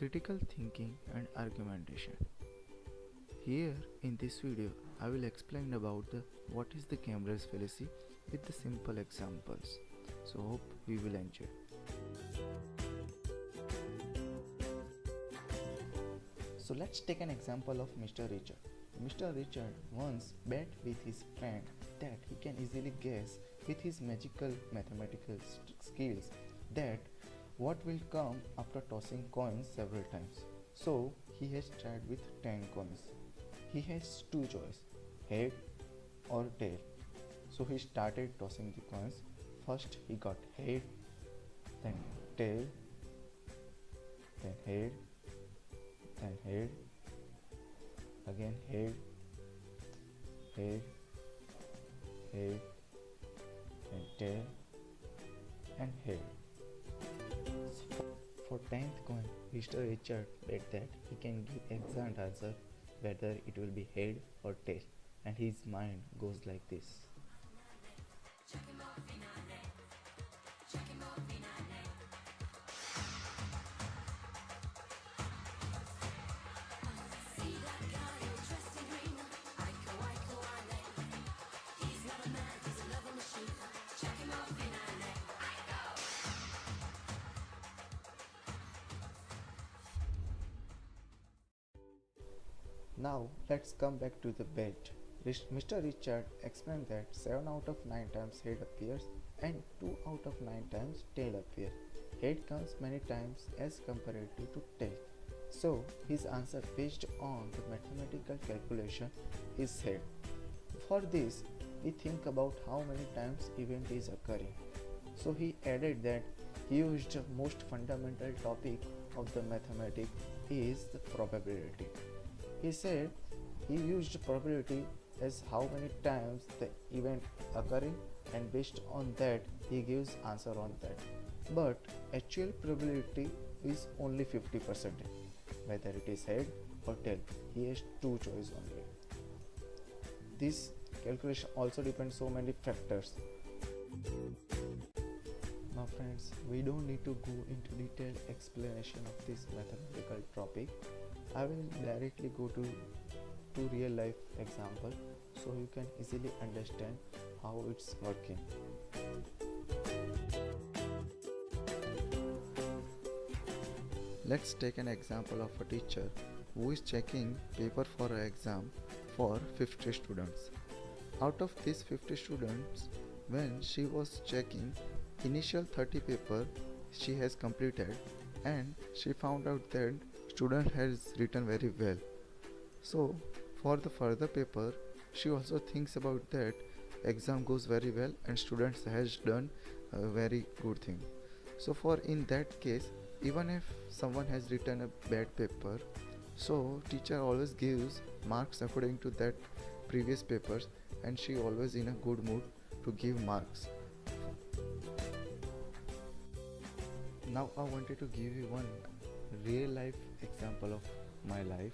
critical thinking and argumentation. Here in this video I will explain about what is the Cambridge fallacy with the simple examples. So hope we will enjoy. So let's take an example of Mr. Richard. Mr. Richard once bet with his friend that he can easily guess with his magical mathematical skills that what will come after tossing coins several times. So he has tried with 10 coins. He has two choices, head or tail. So he started tossing the coins. First he got head, then tail, then head, then head, again head, head, head, and tail, and head. For 10th coin, Mr. Richard bet that he can give exact answer whether it will be head or tail, and his mind goes like this. Now let's come back to the bet. Mr. Richard explained that 7 out of 9 times head appears and 2 out of 9 times tail appears. Head comes many times as comparative to tail. So his answer based on the mathematical calculation is head. For this, we think about how many times event is occurring. So he added that he used the most fundamental topic of the mathematics is the probability. He said he used probability as how many times the event occurring, and based on that he gives answer on that. But actual probability is only 50%. Whether it is head or tail, he has two choices only. This calculation also depends so many factors. Now friends, we don't need to go into detailed explanation of this mathematical topic. I will directly go to real life example so you can easily understand how it's working. Let's take an example of a teacher who is checking paper for an exam for 50 students. Out of these 50 students, when she was checking initial 30 paper she has completed, and she found out that student has written very well. So for the further paper she also thinks about that exam goes very well and students has done a very good thing. So for in that case, even if someone has written a bad paper, so teacher always gives marks according to that previous papers, and she always in a good mood to give marks. Now I wanted to give you one real life example of my life.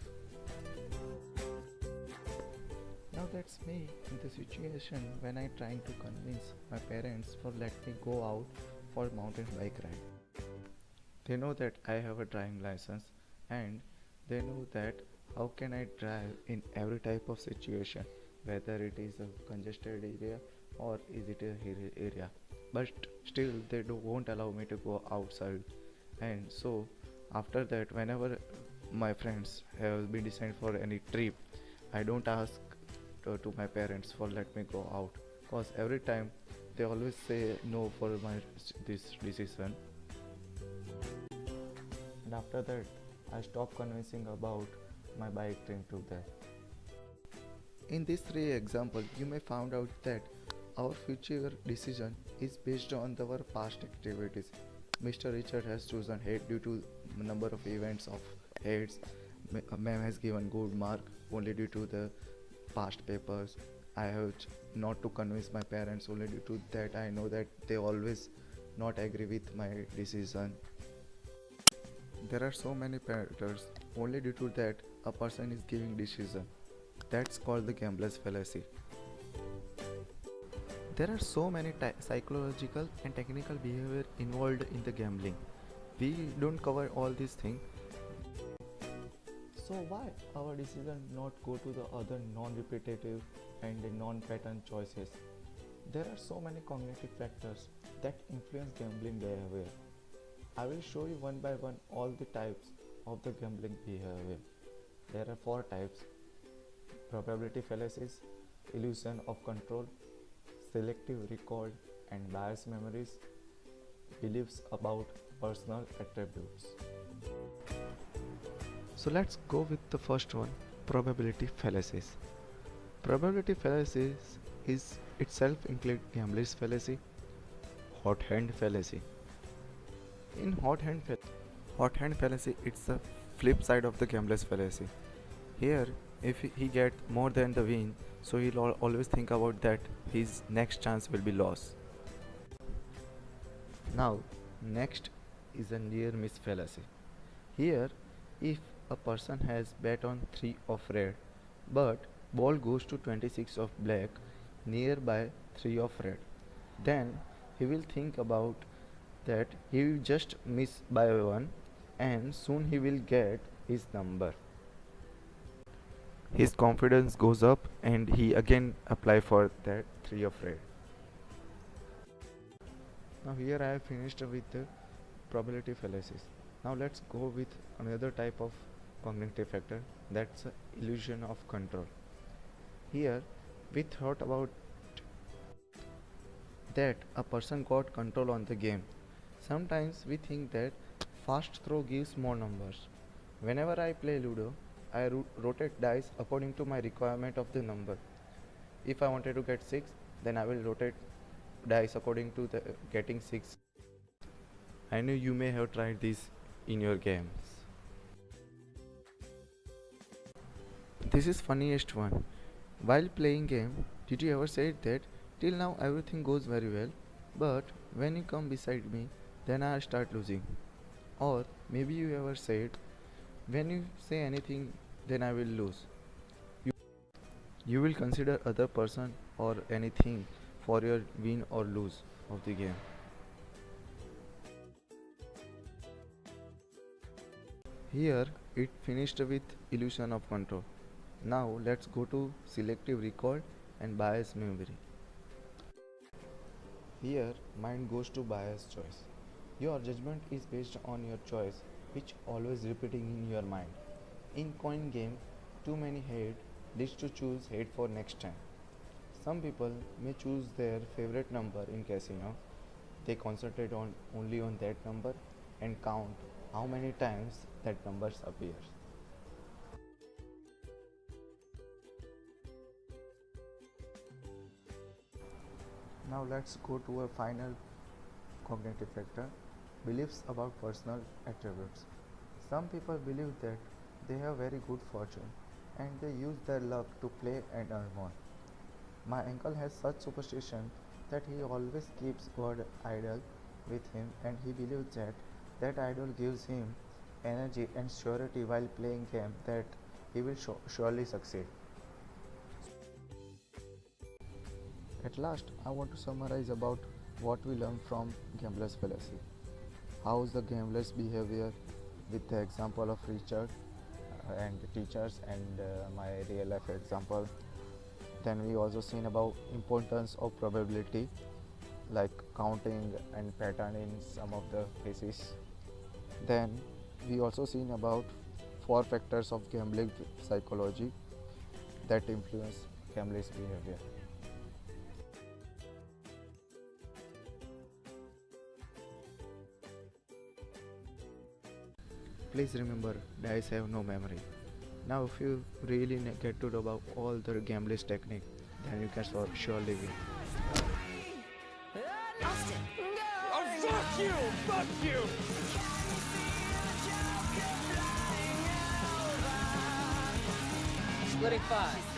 Now that's me in the situation when I trying to convince my parents for let me go out for mountain bike ride. They know that I have a driving license, and they know that how can I drive in every type of situation, whether it is a congested area or is it a hill area, but still they won't allow me to go outside. And so after that, whenever my friends have been decided for any trip, I don't ask to my parents for let me go out, cause every time they always say no for this decision. And after that I stop convincing about my bike trip to them. In these three examples, you may find out that our future decision is based on our past activities. Mr. Richard has chosen head due to number of events of heads. Ma'am has given good mark only due to the past papers. I have not to convince my parents only due to that I know that they always not agree with my decision. There are so many factors only due to that a person is giving decision. That's called the gambler's fallacy. There are so many psychological and technical behavior involved in the gambling. We don't cover all these things. So why our decision not go to the other non-repetitive and non-pattern choices? There are so many cognitive factors that influence gambling behavior. I will show you one by one all the types of the gambling behavior. There are four types: probability fallacies, illusion of control, selective recall and biased memories, beliefs about personal attributes. So let's go with the first one, probability fallacies. Probability fallacies is itself include gambler's fallacy, hot hand fallacy. In hot hand fallacy, it's the flip side of the gambler's fallacy. Here, if he get more than the win, so he'll always think about that his next chance will be lost. Now, next is a near miss fallacy. Here, if a person has bet on 3 of red, but ball goes to 26 of black nearby 3 of red, then he will think about that he will just miss by one and soon he will get his number. His confidence goes up and he again apply for that 3 of red. Now here I have finished with the probability fallacies. Now let's go with another type of cognitive factor, that's illusion of control. Here we thought about that a person got control on the game. Sometimes we think that fast throw gives more numbers. Whenever I play Ludo, I rotate dice according to my requirement of the number. If I wanted to get 6, then I will rotate dice according to the getting 6. I know you may have tried this in your games. This is funniest one. While playing game, did you ever say that till now everything goes very well, but when you come beside me, then I start losing? Or maybe you ever said, when you say anything, then I will lose. You will consider other person or anything for your win or lose of the game. Here it finished with illusion of control. Now let's go to selective recall and biased memory. Here mind goes to biased choice. Your judgment is based on your choice, which always repeating in your mind. In coin game, too many head leads to choose head for next time. Some people may choose their favorite number in casino. They concentrate only on that number and count how many times that number appears. Now let's go to a final cognitive factor, beliefs about personal attributes. Some people believe that they have very good fortune and they use their luck to play and earn more. My uncle has such superstition that he always keeps God idol with him and he believes that that idol gives him energy and surety while playing game that he will surely succeed. At last, I want to summarize about what we learned from gambler's fallacy. How is the gambler's behavior with the example of Richard and the teachers and my real life example. Then we also seen about importance of probability like counting and pattern in some of the cases. Then we also seen about 4 factors of gambling psychology that influence gambler's behavior. Please remember, dice have no memory. Now if you really get to know about all the gambler's technique, then you can surely win. Austin. Oh, fuck you! Fuck you! Splitting 5.